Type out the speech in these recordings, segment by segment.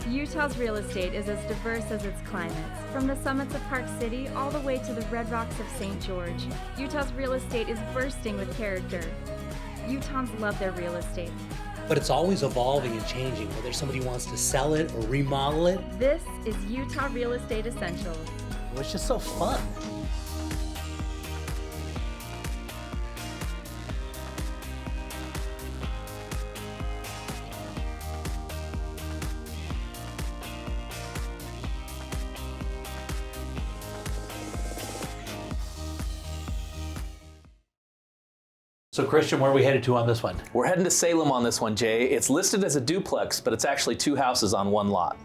Utah's real estate is as diverse as its climates. From the summits of Park City all the way to the red rocks of St. George, Utah's real estate is bursting with character. Utahns love their real estate. But it's always evolving and changing, whether somebody wants to sell it or remodel it. This is Utah Real Estate Essentials. Well, it's just so fun. So Christian, where are we headed to on this one? We're heading to Salem on this one, Jay. It's listed as a duplex, but it's actually 2 houses on 1 lot.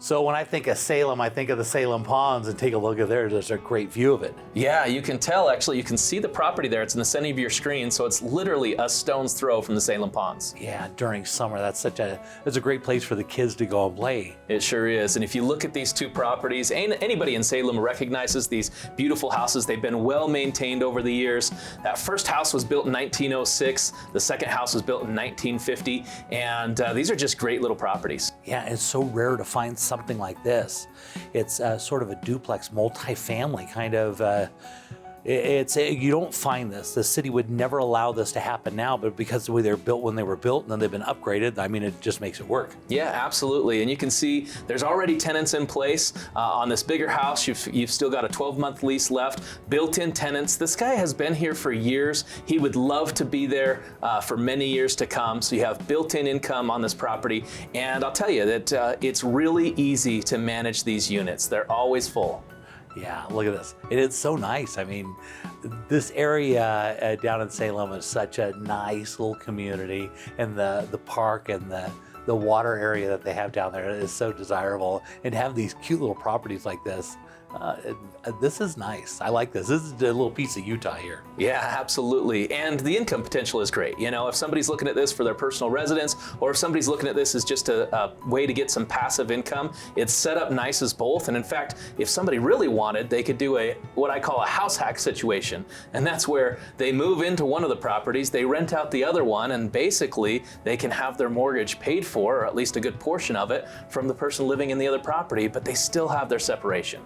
So when I think of Salem, I think of the Salem Ponds, and take a look at there. There's a great view of it. Yeah, you can tell, actually, you can see the property there. It's in the center of your screen, so it's literally a stone's throw from the Salem Ponds. Yeah, during summer, that's a great place for the kids to go and play. It sure is. And if you look at these 2 properties, anybody in Salem recognizes these beautiful houses. They've been well maintained over the years. That first house was built in 1906. The second house was built in 1950. And these are just great little properties. Yeah, it's so rare to find something like this. It's sort of a duplex, multi-family kind of. You don't find this. The city would never allow this to happen now, but because the way they're built when they were built and then they've been upgraded, I mean, it just makes it work. Yeah, absolutely. And you can see there's already tenants in place. On this bigger house, you've still got a 12-month lease left, built-in tenants. This guy has been here for years. He would love to be there for many years to come. So you have built-in income on this property. And I'll tell you that it's really easy to manage these units. They're always full. Yeah, look at this. It is so nice. I mean, this area down in Salem is such a nice little community, and the park and the water area that they have down there is so desirable. And to have these cute little properties like this, this is nice. I like this. This is a little piece of Utah here. Yeah, absolutely. And the income potential is great. You know, if somebody's looking at this for their personal residence, or if somebody's looking at this as just a way to get some passive income, it's set up nice as both. And in fact, if somebody really wanted, they could do what I call a house hack situation. And that's where they move into one of the properties, they rent out the other one, and basically they can have their mortgage paid for, or at least a good portion of it, from the person living in the other property, but they still have their separation.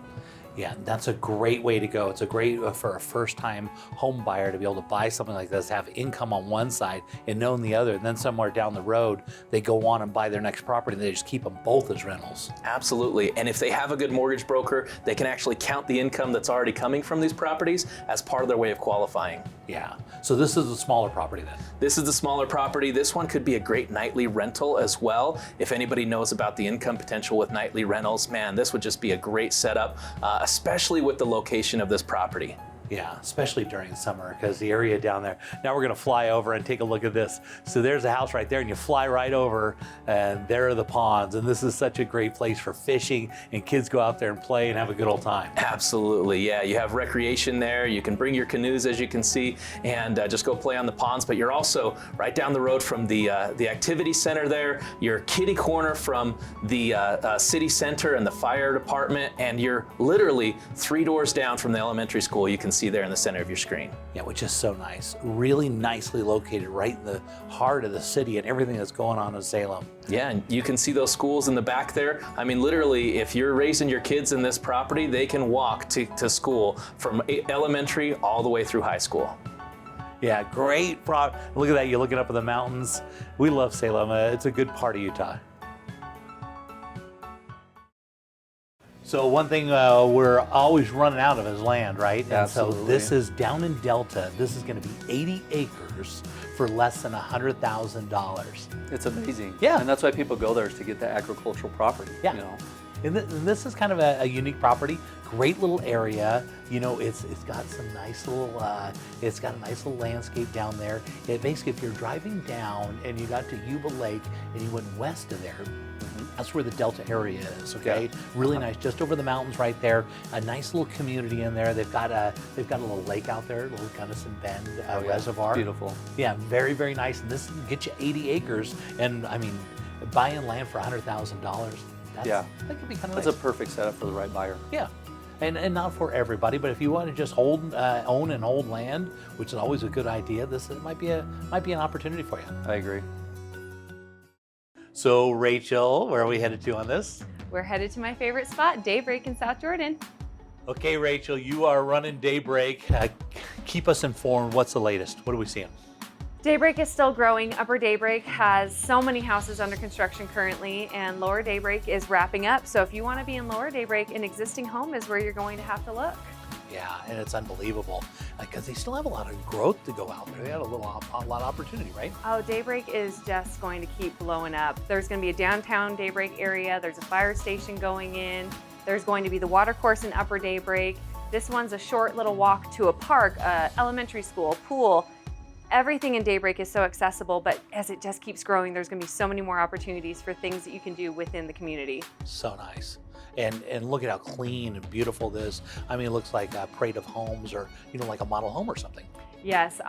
Yeah, that's a great way to go. It's a great for a first-time home buyer to be able to buy something like this, have income on one side and know on the other, and then somewhere down the road, they go on and buy their next property, and they just keep them both as rentals. Absolutely, and if they have a good mortgage broker, they can actually count the income that's already coming from these properties as part of their way of qualifying. Yeah, so this is a smaller property then? This is the smaller property. This one could be a great nightly rental as well. If anybody knows about the income potential with nightly rentals, man, this would just be a great setup, especially with the location of this property. Yeah, especially during summer, because the area down there. Now we're going to fly over and take a look at this. So there's a house right there, and you fly right over, and there are the ponds. And this is such a great place for fishing, and kids go out there and play and have a good old time. Absolutely, yeah. You have recreation there. You can bring your canoes, as you can see, and just go play on the ponds. But you're also right down the road from the activity center there. You're kitty corner from the city center and the fire department, and you're literally 3 doors down from the elementary school. You can see there in the center of your screen. Yeah, which is so nice. Really nicely located right in the heart of the city and everything that's going on in Salem. Yeah, and you can see those schools in the back there. I mean, literally, if you're raising your kids in this property, they can walk to school from elementary all the way through high school. Yeah, great. Look at that, you're looking up at the mountains. We love Salem. It's a good part of Utah. So one thing we're always running out of is land, right? And Absolutely. so this is down in Delta. This is going to be 80 acres for less than $100,000. It's amazing. Yeah. And that's why people go there, is to get the agricultural property. Yeah. You know. And this is kind of a unique property. Great little area. You know, it's got some nice little, it's got a nice little landscape down there. It basically, if you're driving down and you got to Yuba Lake and you went west of there, that's where the Delta area is, okay? Yeah. Really nice, just over the mountains right there. A nice little community in there. They've got a little lake out there, a little Gunnison Bend reservoir. Beautiful. Yeah, very, very nice. And this will get you 80 acres. And I mean, buying land for $100,000, that could be kind of nice. That's a perfect setup for the right buyer. Yeah. And not for everybody, but if you want to just own and hold land, which is always a good idea, this might be an opportunity for you. I agree. So Rachel, where are we headed to on this? We're headed to my favorite spot, Daybreak in South Jordan. Okay, Rachel, you are running Daybreak. Keep us informed. What's the latest? What are we seeing? Daybreak is still growing. Upper Daybreak has so many houses under construction currently, and Lower Daybreak is wrapping up. So if you want to be in Lower Daybreak, an existing home is where you're going to have to look. Yeah, and it's unbelievable because they still have a lot of growth to go out there. They had a lot of opportunity, right? Oh, Daybreak is just going to keep blowing up. There's going to be a downtown Daybreak area. There's a fire station going in. There's going to be the water course in Upper Daybreak. This one's a short little walk to a park, elementary school, pool. Everything in Daybreak is so accessible, but as it just keeps growing, there's going to be so many more opportunities for things that you can do within the community. So nice. And look at how clean and beautiful this. I mean, it looks like a parade of homes or, like a model home or something. Yes,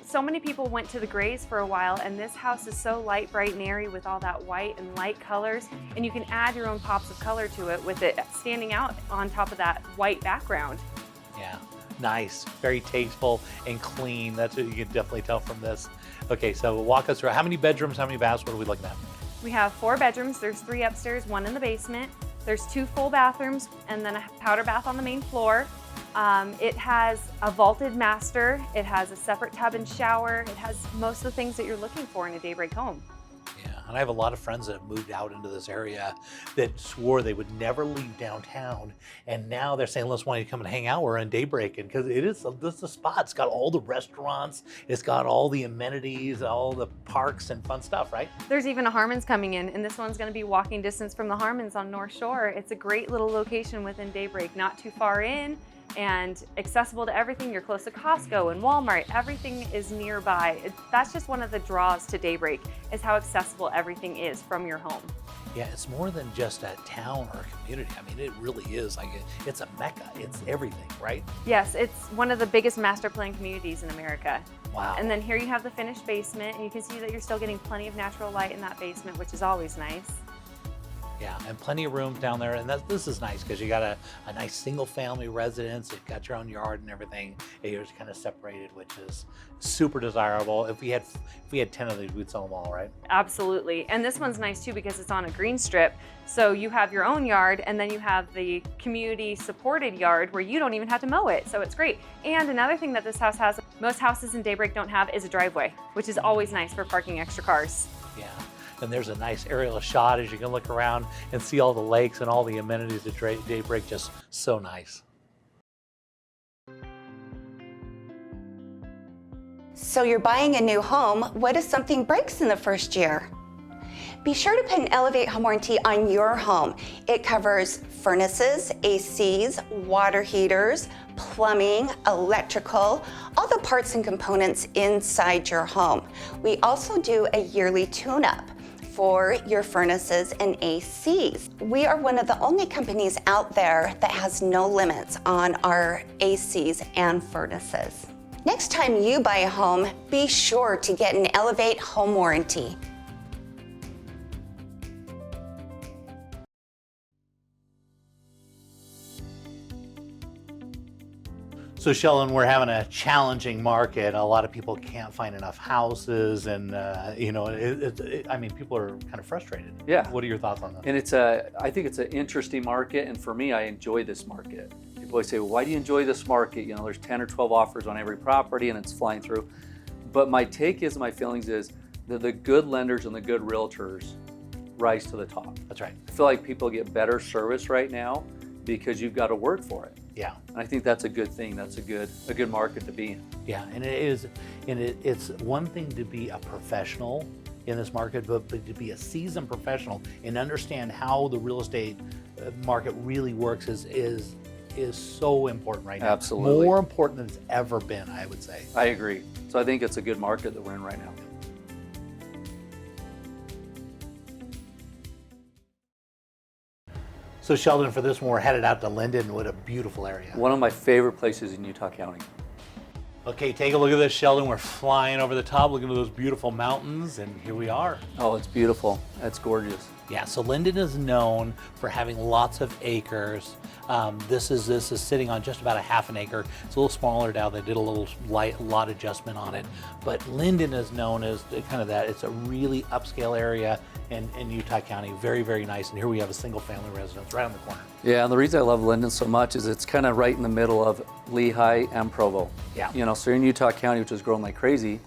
so many people went to the grays for a while, and this house is so light, bright, and airy with all that white and light colors, and you can add your own pops of color to it with it standing out on top of that white background. Yeah, nice, very tasteful and clean. That's what you can definitely tell from this. Okay, so walk us through. How many bedrooms, how many baths, what are we looking at? We have 4 bedrooms. There's 3 upstairs, 1 in the basement. There's 2 full bathrooms and then a powder bath on the main floor. It has a vaulted master. It has a separate tub and shower. It has most of the things that you're looking for in a Daybreak home. Yeah, and I have a lot of friends that have moved out into this area that swore they would never leave downtown, and now they're saying, let's want you to come and hang out. We're in Daybreak, and because this is the spot. It's got all the restaurants, it's got all the amenities, all the parks and fun stuff, right? There's even a Harmons coming in, and this one's going to be walking distance from the Harmons on North Shore. It's a great little location within Daybreak, not too far in, and accessible to everything. You're close to Costco and Walmart. Everything is nearby. That's just one of the draws to Daybreak, is how accessible everything is from your home. Yeah, it's more than just a town or a community. I mean, it really is like it's a mecca. It's everything, right? Yes, it's one of the biggest master plan communities in America. Wow. And then here you have the finished basement, and you can see that you're still getting plenty of natural light in that basement, which is always nice. Yeah, and plenty of room down there, and this is nice because you got a nice single-family residence. You've got your own yard and everything. And you're just kind of separated, which is super desirable. If we had 10 of these, we'd sell them all, right? Absolutely, and this one's nice too because it's on a green strip. So you have your own yard, and then you have the community-supported yard where you don't even have to mow it. So it's great. And another thing that this house has, most houses in Daybreak don't have, is a driveway, which is always nice for parking extra cars. Yeah. And there's a nice aerial shot as you can look around and see all the lakes and all the amenities at Daybreak. Just so nice. So you're buying a new home. What if something breaks in the first year? Be sure to put an Elevate home warranty on your home. It covers furnaces, ACs, water heaters, plumbing, electrical, all the parts and components inside your home. We also do a yearly tune-up for your furnaces and ACs. We are one of the only companies out there that has no limits on our ACs and furnaces. Next time you buy a home, be sure to get an Elevate home warranty. So Sheldon, we're having a challenging market. A lot of people can't find enough houses, and I mean, people are kind of frustrated. Yeah. What are your thoughts on that? And I think it's an interesting market, and for me, I enjoy this market. People always say, well, why do you enjoy this market? There's 10 or 12 offers on every property, and it's flying through. But my feelings is that the good lenders and the good realtors rise to the top. That's right. I feel like people get better service right now because you've got to work for it. Yeah. And I think that's a good thing. That's a good market to be in. Yeah, and it is, and it's one thing to be a professional in this market, but to be a seasoned professional and understand how the real estate market really works is so important right now. Absolutely. More important than it's ever been, I would say. I agree. So I think it's a good market that we're in right now. So Sheldon, for this one, we're headed out to Linden. What a beautiful area. One of my favorite places in Utah County. Okay, take a look at this, Sheldon. We're flying over the top, looking at those beautiful mountains, and here we are. Oh, it's beautiful. That's gorgeous. Yeah, so Linden is known for having lots of acres. This is sitting on just about a half an acre. It's a little smaller now. They did a little lot adjustment on it. But Linden is known as kind of that. It's a really upscale area in Utah County. Very, very nice. And here we have a single family residence right on the corner. Yeah, and the reason I love Linden so much is it's kind of right in the middle of Lehigh and Provo. Yeah. You know, so you're in Utah County, which is growing like crazy,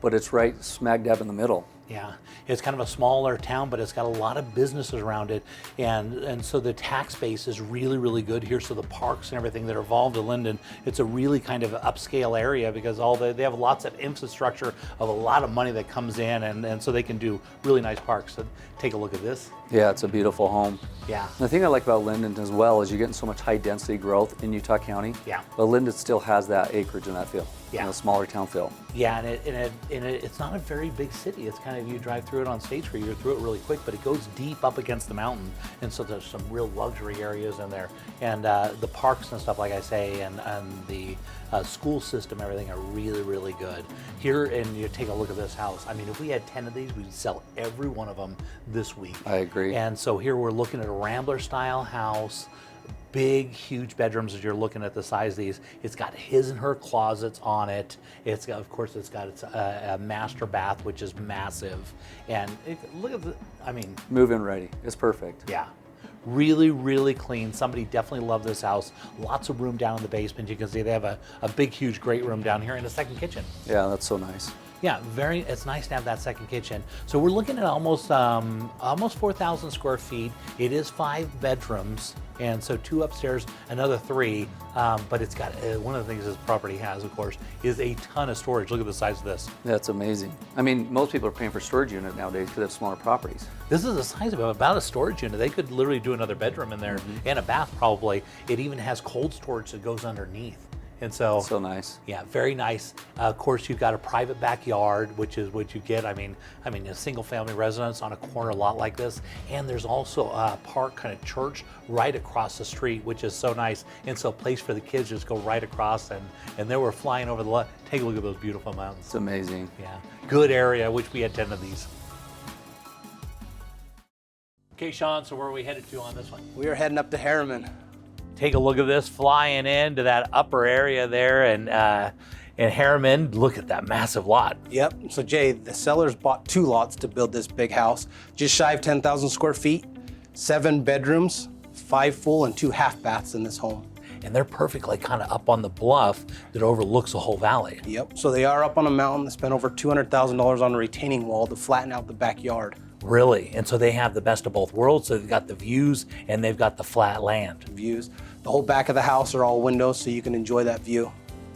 but it's right smack dab in the middle. Yeah, it's kind of a smaller town, but it's got a lot of businesses around it, and so the tax base is really, really good here. So the parks and everything that are involved in Linden, it's a really kind of upscale area because they have lots of infrastructure of a lot of money that comes in, and so they can do really nice parks. So take a look at this. Yeah, it's a beautiful home. Yeah. The thing I like about Linden as well is you're getting so much high density growth in Utah County. Yeah. But Linden still has that acreage and that feel. Yeah. A smaller town feel. Yeah, and it's not a very big city. It's kind of, you drive through it on State Street, you're through it really quick, but it goes deep up against the mountain, and so there's some real luxury areas in there. And the parks and stuff, like I say, and the school system, everything are really, really good. Here, and you take a look at this house. I mean, if we had 10 of these, we'd sell every one of them this week. I agree. And so here we're looking at a Rambler style house. Big, huge bedrooms as you're looking at the size of these. It's got his and her closets on it. It's got, of course, it's got a master bath, which is massive. And look at the, I mean. Move-in ready. It's perfect. Yeah. Really, really clean. Somebody definitely loved this house. Lots of room down in the basement. You can see they have a big, huge, great room down here and a second kitchen. Yeah, that's so nice. Yeah, it's nice to have that second kitchen. So we're looking at almost 4,000 square feet. It is 5 bedrooms, and so 2 upstairs, another 3. But it's got, one of the things this property has, of course, is a ton of storage. Look at the size of this. That's amazing. I mean, most people are paying for storage unit nowadays because they have smaller properties. This is the size of about a storage unit. They could literally do another bedroom in there and a bath probably. It even has cold storage that goes underneath. And so nice. Yeah, very nice. Of course, you've got a private backyard, which is what you get. I mean, a single family residence on a corner lot like this. And there's also a park kind of church right across the street, which is so nice. And so a place for the kids just go right across, and they were flying over the lot. Take a look at those beautiful mountains. It's amazing. Yeah, good area. I wish we had 10 of these. Okay, Sean, so where are we headed to on this one? We are heading up to Harriman. Take a look at this, flying into that upper area there, and Harriman. Look at that massive lot. Yep. So Jay, the sellers bought 2 lots to build this big house, just shy of 10,000 square feet, 7 bedrooms, 5 full and 2 half baths in this home. And they're perfectly kind of up on the bluff that overlooks the whole valley. Yep. So they are up on a mountain. They spent over $200,000 on a retaining wall to flatten out the backyard. Really, and so they have the best of both worlds. So they've got the views and they've got the flat land. Views. The whole back of the house are all windows, so you can enjoy that view.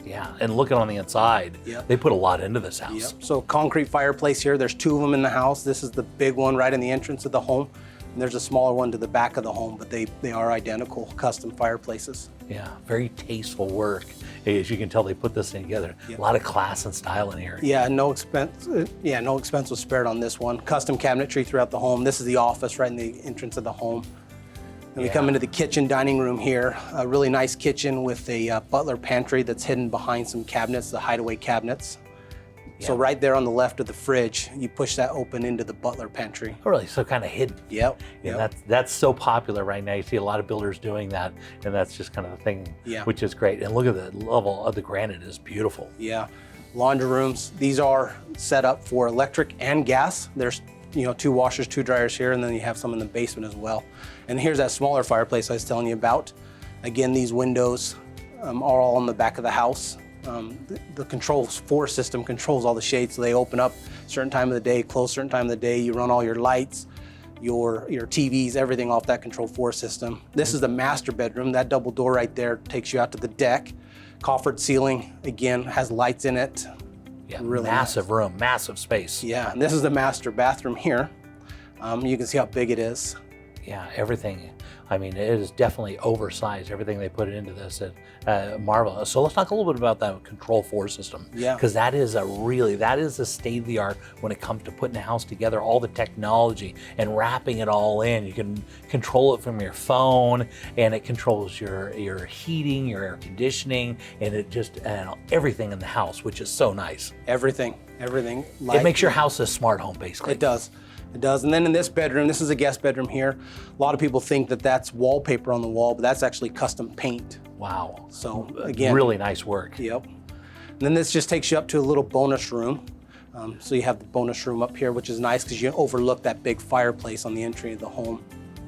Yeah, and looking on the inside, Yep. they put a lot into this house. Yep. So concrete fireplace here. There's 2 of them in the house. This is the big one right in the entrance of the home. And there's a smaller one to the back of the home, but they are identical custom fireplaces. Yeah, very tasteful work. As you can tell, they put this thing together. Yep. A lot of class and style in here. Yeah, no expense. No expense was spared on this one. Custom cabinetry throughout the home. This is the office right in the entrance of the home. And we come into the kitchen dining room here. A really nice kitchen with a butler pantry that's hidden behind some cabinets, the hideaway cabinets. So Yeah. right there on the left of the fridge, you push that open into the butler pantry. Oh, really? So kind of hidden. Yep. And that's so popular right now. You see a lot of builders doing that, and that's just kind of the thing, Yeah. which is great. And look at the level of the granite is beautiful. Yeah. Laundry rooms. These are set up for electric and gas. There's 2 washers, 2 dryers here, and then you have some in the basement as well. And here's that smaller fireplace I was telling you about. Again, these windows are all on the back of the house. The controls 4 system controls all the shades, so they open up certain time of the day, close certain time of the day. You run all your lights, your TVs, everything off that control 4 system. This is the master bedroom. That double door right there takes you out to the deck. Coffered ceiling, again, has lights in it. Yeah, Really massive room, massive space. Yeah, and this is the master bathroom here. You can see how big it is. Yeah, everything. I mean, it is definitely oversized. Everything they put into this, marvelous. So let's talk a little bit about that Control 4 system. Yeah. Because that is the state of the art when it comes to putting a house together. All the technology and wrapping it all in. You can control it from your phone, and it controls your heating, your air conditioning, and everything in the house, which is so nice. Everything. It makes your house a smart home, basically. It does. It does. And then in this bedroom, this is a guest bedroom here. A lot of people think that that's wallpaper on the wall, but that's actually custom paint. Wow. So again, really nice work. Yep. And then this just takes you up to a little bonus room. So you have the bonus room up here, which is nice because you overlook that big fireplace on the entry of the home.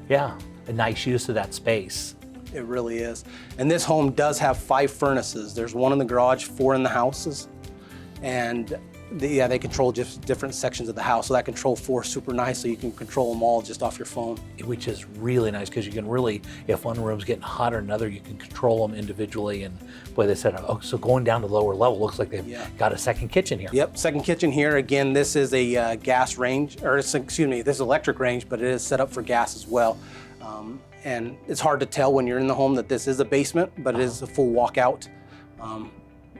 Yeah, a nice use of that space. It really is. And this home does have 5 furnaces. There's 1 in the garage, 4 in the houses. And they control just different sections of the house. So that Control 4 is super nice, so you can control them all just off your phone. Which is really nice because you can really, if one room's getting hot or another, you can control them individually. And boy, they said, oh, so going down to lower level, looks like they've got a second kitchen here. Yep, second kitchen here. Again, this is a gas range, or excuse me, this is electric range, but it is set up for gas as well. And it's hard to tell when you're in the home that this is a basement, but it is a full walkout.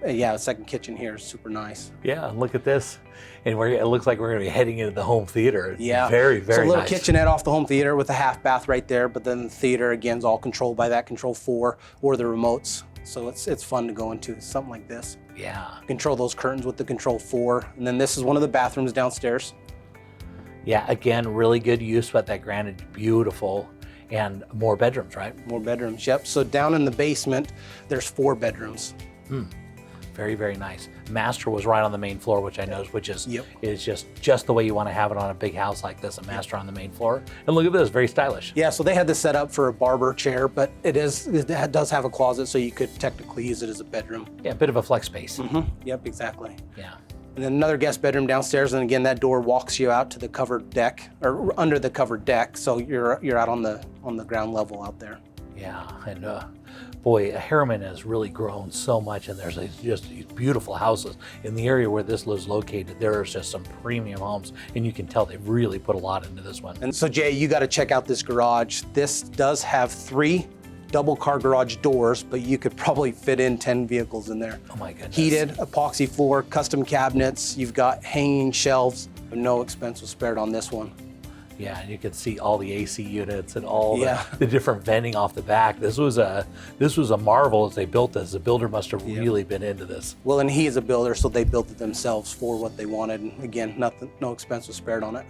Yeah, the second kitchen here is super nice. Yeah, and look at this. And it looks like we're going to be heading into the home theater. Yeah. Very, very nice. So a little nice. kitchenette off the home theater with a half bath right there, but then the theater, again, is all controlled by that Control 4 or the remotes. So it's fun to go into something like this. Yeah. Control those curtains with the Control 4. And then this is one of the bathrooms downstairs. Yeah, again, really good use, but that granted, beautiful. And more bedrooms, right? More bedrooms, yep. So down in the basement, there's 4 bedrooms. Very, very nice. Master was right on the main floor, which I know, which is just the way you want to have it on a big house like this, a master on the main floor. And look at this, very stylish. Yeah, so they had this set up for a barber chair, but it does have a closet, so you could technically use it as a bedroom. Yeah, a bit of a flex space. Yep, exactly. Yeah. And then another guest bedroom downstairs, and again, that door walks you out to the covered deck, or under the covered deck, so you're out on the ground level out there. Yeah, and boy, Harriman has really grown so much, and there's just these beautiful houses. In the area where this was located, there's just some premium homes, and you can tell they've really put a lot into this one. And so Jay, you got to check out this garage. This does have 3 double car garage doors, but you could probably fit in 10 vehicles in there. Oh my goodness. Heated, epoxy floor, custom cabinets. You've got hanging shelves. No expense was spared on this one. Yeah, and you could see all the AC units and all the different venting off the back. This was a marvel as they built this. The builder must have really been into this. Well, and he is a builder, so they built it themselves for what they wanted. And again, no expense was spared on it.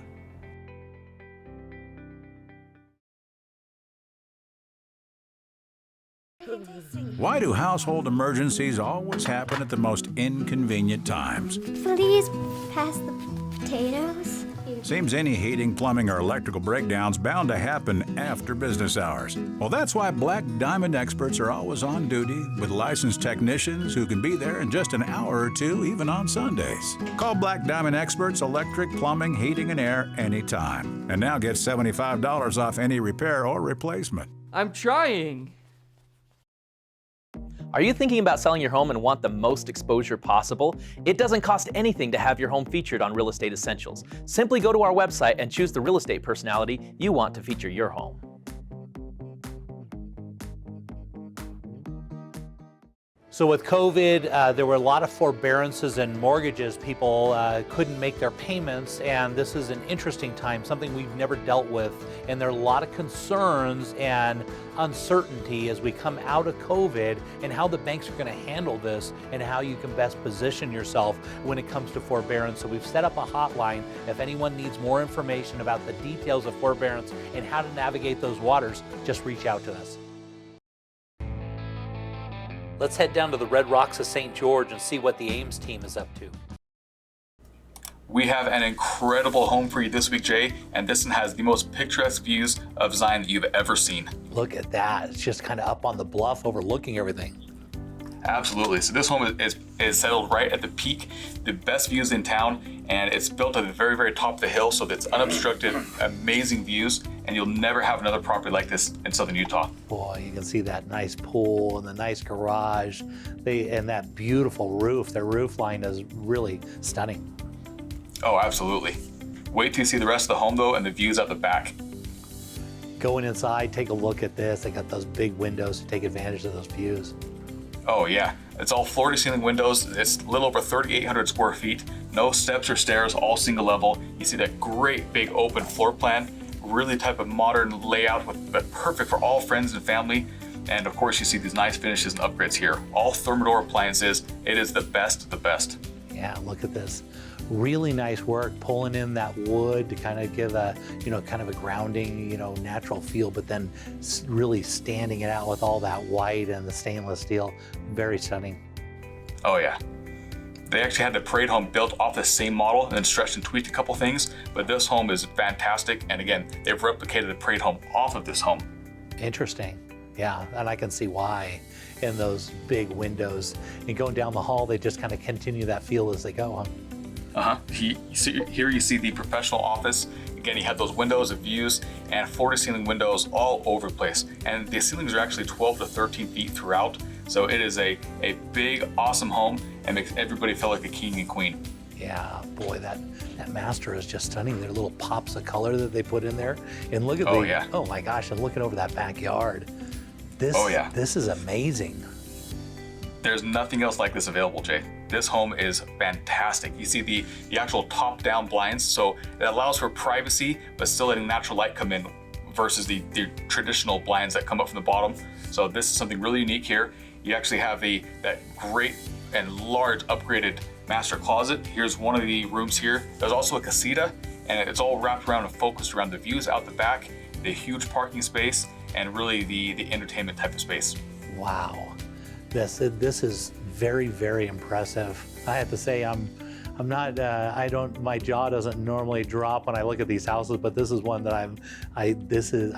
Why do household emergencies always happen at the most inconvenient times? Please pass the potatoes. Seems any heating, plumbing, or electrical breakdown's bound to happen after business hours. Well, that's why Black Diamond experts are always on duty with licensed technicians who can be there in just an hour or 2, even on Sundays. Call Black Diamond experts, electric, plumbing, heating, and air anytime. And now get $75 off any repair or replacement. I'm trying. Are you thinking about selling your home and want the most exposure possible? It doesn't cost anything to have your home featured on Real Estate Essentials. Simply go to our website and choose the real estate personality you want to feature your home. So with COVID, there were a lot of forbearances and mortgages. People couldn't make their payments, and this is an interesting time, something we've never dealt with. And there are a lot of concerns and uncertainty as we come out of COVID and how the banks are going to handle this and how you can best position yourself when it comes to forbearance. So we've set up a hotline. If anyone needs more information about the details of forbearance and how to navigate those waters, just reach out to us. Let's head down to the Red Rocks of St. George and see what the Ames team is up to. We have an incredible home for you this week, Jay, and this one has the most picturesque views of Zion that you've ever seen. Look at that. It's just kind of up on the bluff overlooking everything. Absolutely. So this home is settled right at the peak, the best views in town, and it's built at the very, very top of the hill, so it's unobstructed, amazing views, and you'll never have another property like this in southern Utah. Boy, you can see that nice pool and the nice garage, and that beautiful roof. Their roof line is really stunning. Oh, absolutely. Wait till you see the rest of the home, though, and the views out the back. Going inside, take a look at this. They got those big windows to take advantage of those views. Oh yeah, it's all floor-to-ceiling windows. It's a little over 3,800 square feet. No steps or stairs, all single level. You see that great big open floor plan. Really type of modern layout, but perfect for all friends and family. And of course, you see these nice finishes and upgrades here. All Thermador appliances. It is the best of the best. Yeah, look at this. really nice work pulling in that wood to kind of give a, kind of a grounding, natural feel, but then really standing it out with all that white and the stainless steel. Very stunning. Oh yeah. They actually had the Parade home built off the same model and then stretched and tweaked a couple things, but this home is fantastic. And again, they've replicated the Parade home off of this home. Interesting. Yeah, and I can see why in those big windows. And going down the hall, they just kind of continue that feel as they go, huh? Here you see the professional office. Again, you have those windows of views and floor-to-ceiling windows all over the place. And the ceilings are actually 12 to 13 feet throughout. So it is a big, awesome home and makes everybody feel like a king and queen. Yeah, boy, that master is just stunning. Their little pops of color that they put in there. And look at oh my gosh, and looking over that backyard. This is amazing. There's nothing else like this available, Jay. This home is fantastic. You see the actual top-down blinds, so it allows for privacy, but still letting natural light come in versus the traditional blinds that come up from the bottom. So this is something really unique here. You actually have that great and large upgraded master closet. Here's one of the rooms here. There's also a casita, and it's all wrapped around and focused around the views out the back, the huge parking space, and really the entertainment type of space. Wow, this is very, very impressive. I have to say, I'm not, my jaw doesn't normally drop when I look at these houses, but this is one that I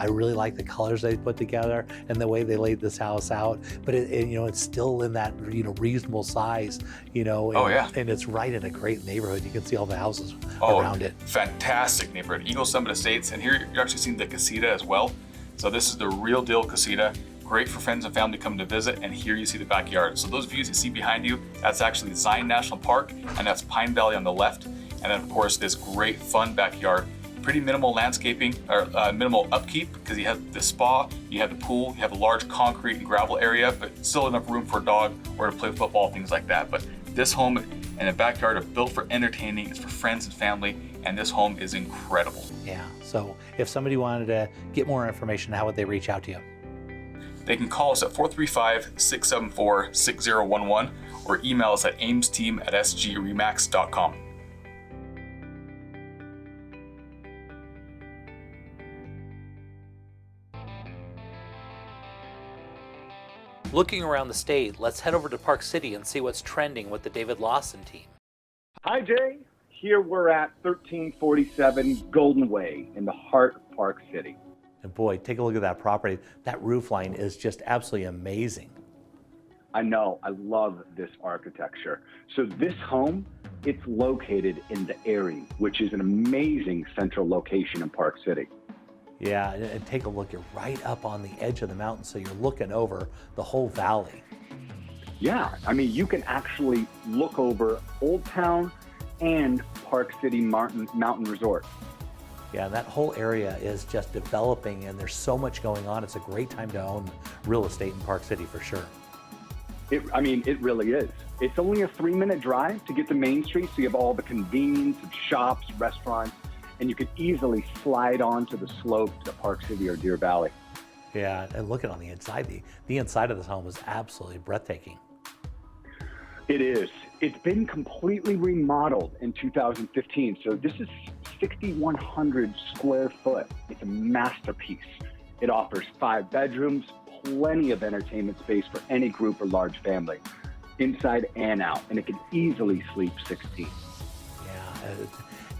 really like the colors they put together and the way they laid this house out. But it's still in that, reasonable size, and it's right in a great neighborhood. You can see all the houses around it. Fantastic neighborhood, Eagle Summit Estates. And here you're actually seeing the casita as well. So this is the real deal casita. Great for friends and family coming to visit, and here you see the backyard. So those views you see behind you, that's actually Zion National Park, and that's Pine Valley on the left. And then of course this great fun backyard. Pretty minimal landscaping, or minimal upkeep, because you have the spa, you have the pool, you have a large concrete and gravel area, but still enough room for a dog or to play football, things like that. But this home and the backyard are built for entertaining, it's for friends and family, and this home is incredible. Yeah, so if somebody wanted to get more information, how would they reach out to you? They can call us at 435-674-6011 or email us at aimsteam@sgremax.com. Looking around the state, let's head over to Park City and see what's trending with the David Lawson team. Hi, Jay. Here we're at 1347 Golden Way in the heart of Park City. And boy, take a look at that property. That roof line is just absolutely amazing. I know, I love this architecture. So this home, it's located in the Eyrie, which is an amazing central location in Park City. Yeah, and take a look, you're right up on the edge of the mountain, so you're looking over the whole valley. Yeah, I mean, you can actually look over Old Town and Park City Mountain Resort. Yeah, that whole area is just developing, and there's so much going on. It's a great time to own real estate in Park City for sure. It really is. It's only a 3-minute drive to get to Main Street, so you have all the convenience of shops, restaurants, and you could easily slide onto the slope to Park City or Deer Valley. Yeah, and looking on the inside, the inside of this home is absolutely breathtaking. It is. It's been completely remodeled in 2015, so this is 6,100 square foot. It's a masterpiece. It offers 5 bedrooms, plenty of entertainment space for any group or large family, inside and out, and it can easily sleep 16. Yeah.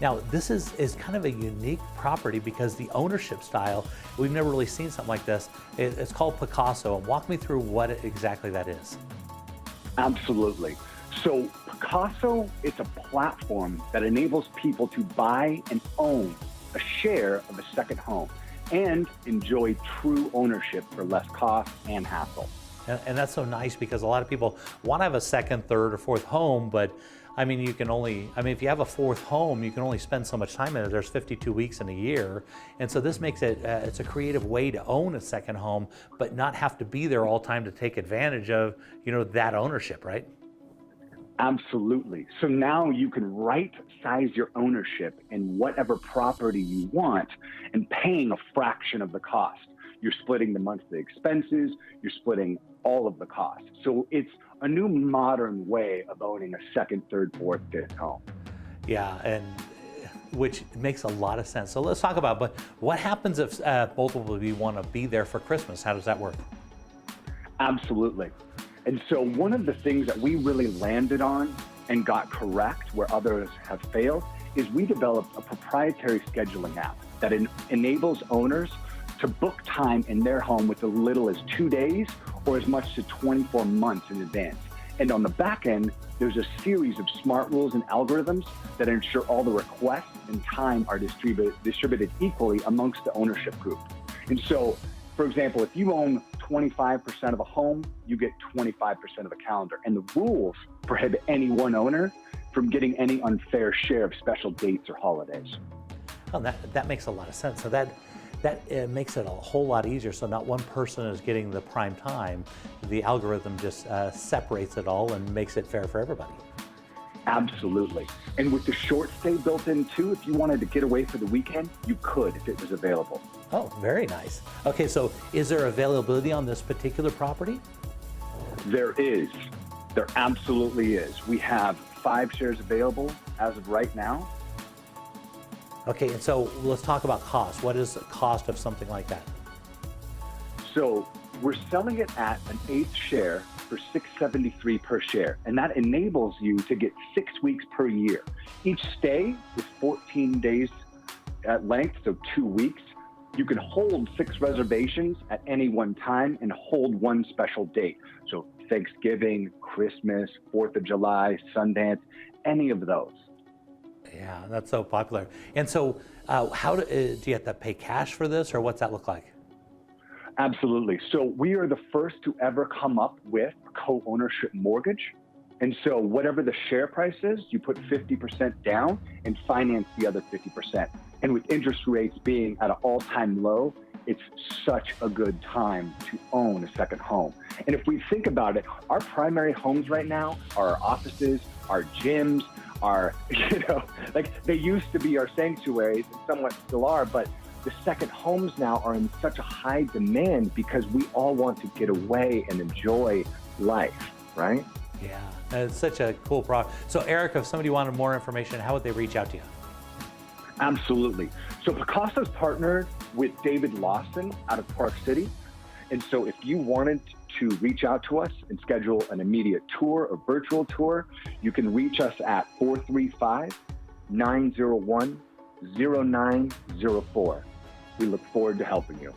Now, this is kind of a unique property because the ownership style, we've never really seen something like this. It's called Picasso. Walk me through what exactly that is. Absolutely. So Picasso is a platform that enables people to buy and own a share of a second home and enjoy true ownership for less cost and hassle. And that's so nice because a lot of people want to have a second, third, or fourth home, but I mean, if you have a fourth home, you can only spend so much time in it. There's 52 weeks in a year. And so this makes it, it's a creative way to own a second home, but not have to be there all the time to take advantage of, that ownership, right? Absolutely. So now you can right size your ownership in whatever property you want and paying a fraction of the cost. You're splitting the monthly expenses, you're splitting all of the costs. So it's a new modern way of owning a second, third, fourth, fifth home. Yeah, and which makes a lot of sense. So let's talk about, but what happens if both of you want to be there for Christmas? How does that work? Absolutely. And so one of the things that we really landed on and got correct where others have failed is we developed a proprietary scheduling app that enables owners to book time in their home with as little as 2 days or as much as 24 months in advance. And on the back end, there's a series of smart rules and algorithms that ensure all the requests and time are distributed equally amongst the ownership group. And so, for example, if you own 25% of a home, you get 25% of a calendar. And the rules prohibit any one owner from getting any unfair share of special dates or holidays. Oh, that makes a lot of sense. So that makes it a whole lot easier. So not one person is getting the prime time. The algorithm just separates it all and makes it fair for everybody. Absolutely. And with the short stay built in too, if you wanted to get away for the weekend, you could if it was available. Oh, very nice. Okay, so is there availability on this particular property? There is. There absolutely is. We have 5 shares available as of right now. Okay, and so let's talk about cost. What is the cost of something like that? So we're selling it at an 8th share for $673 per share, and that enables you to get 6 weeks per year. Each stay is 14 days at length, so 2 weeks. You can hold 6 reservations at any one time and hold one special date. So Thanksgiving, Christmas, 4th of July, Sundance, any of those. Yeah, that's so popular. And so how do you have to pay cash for this, or what's that look like? Absolutely. So we are the first to ever come up with a co-ownership mortgage. And so whatever the share price is, you put 50% down and finance the other 50%. And with interest rates being at an all-time low, it's such a good time to own a second home. And if we think about it, our primary homes right now are our offices, our gyms, our, like they used to be our sanctuaries and somewhat still are, but the second homes now are in such a high demand because we all want to get away and enjoy life, right? Yeah, it's such a cool product. So Eric, if somebody wanted more information, how would they reach out to you? Absolutely. So Picaso's partnered with David Lawson out of Park City. And so if you wanted to reach out to us and schedule an immediate tour or virtual tour, you can reach us at 435-901-0904. We look forward to helping you.